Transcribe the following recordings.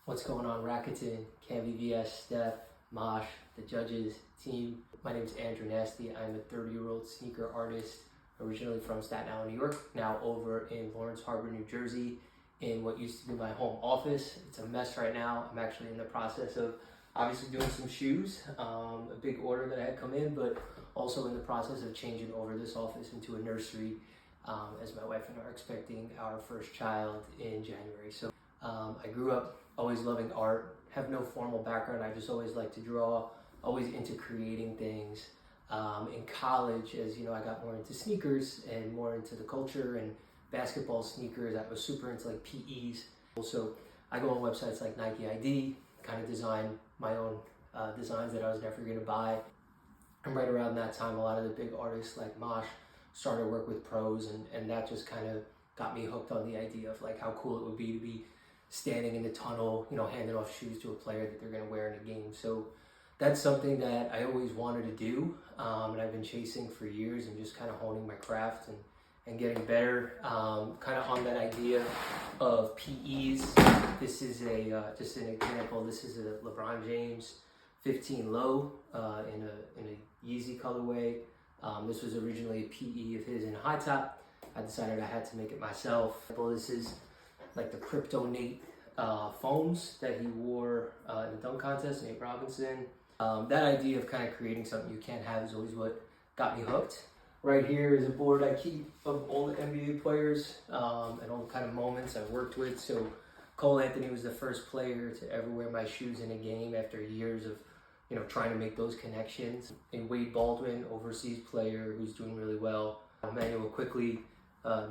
What's going on, Rakuten, Canvvs, Steph, Mosh, the judges, team? My name is Andrew Nasty. I'm a 30-year-old sneaker artist, originally from Staten Island, New York, now over in Lawrence Harbor, New Jersey, in what used to be my home office. It's a mess right now. I'm actually in the process of obviously doing some shoes, a big order that I had come in, but also in the process of changing over this office into a nursery, as my wife and I are expecting our first child in January. So I grew up always loving art, have no formal background. I just always liked to draw, always into creating things. In college, as you know, I got more into sneakers and more into the culture and basketball sneakers. I was super into like PEs. Also, I go on websites like Nike ID, kind of design my own designs that I was never gonna buy. And right around that time, a lot of the big artists like Mosh started to work with pros, and that just kind of got me hooked on the idea of like how cool it would be to be standing in the tunnel, you know, handing off shoes to a player that they're going to wear in a game. So that's something that I always wanted to do, and I've been chasing for years and just kind of honing my craft and getting better, kind of on that idea of PEs. This is just an example. This is a LeBron James 15 low in a Yeezy colorway. This was originally a PE of his in a high top. I decided I had to make it myself. This is like the Crypto Nate foams that he wore in the dunk contest, Nate Robinson. That idea of kind of creating something you can't have is always what got me hooked. Right here is a board I keep of all the NBA players and all the kind of moments I've worked with. So Cole Anthony was the first player to ever wear my shoes in a game after years of, you know, trying to make those connections. And Wade Baldwin, overseas player who's doing really well. Emmanuel Quickly,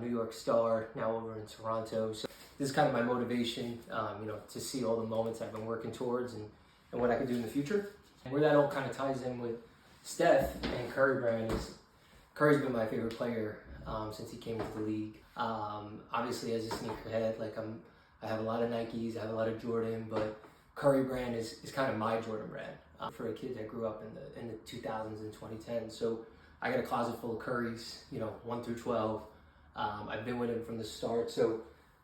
New York star, now over in Toronto. So this is kind of my motivation, you know, to see all the moments I've been working towards and what I can do in the future. And where that all kind of ties in with Steph and Curry brand is Curry's been my favorite player since he came into the league. Obviously, as a sneakerhead, like I have a lot of Nikes, I have a lot of Jordan, but Curry brand is kind of my Jordan brand for a kid that grew up in the 2000s and 2010s. So I got a closet full of Currys, you know, 1 through 12. I've been with him from the start. So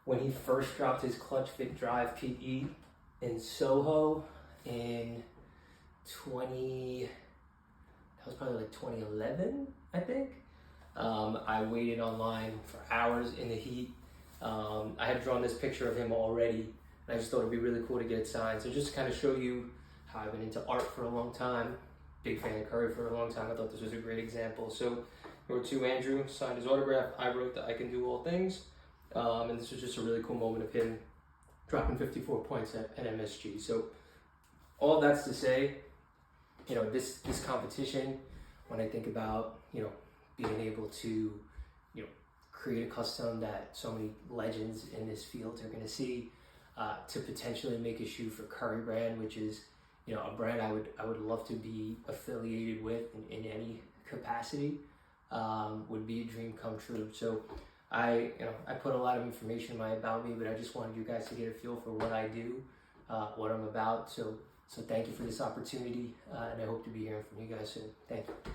when he first dropped his Clutch Fit Drive PE in Soho in that was probably like 2011, I think. I waited online for hours in the heat. I had drawn this picture of him already, and I just thought it'd be really cool to get it signed. So just to kind of show you how I've been into art for a long time, big fan of Curry for a long time. I thought this was a great example. So number 2, Andrew signed his autograph. I wrote that I can do all things. And this was just a really cool moment of him dropping 54 points at MSG. So all that's to say, you know, this competition, when I think about, you know, being able to, you know, create a custom that so many legends in this field are going to see, to potentially make a shoe for Curry brand, which is, you know, a brand I would love to be affiliated with in any capacity, would be a dream come true. So I put a lot of information in my about me, but I just wanted you guys to get a feel for what I do, what I'm about. So thank you for this opportunity, and I hope to be hearing from you guys soon. Thank you.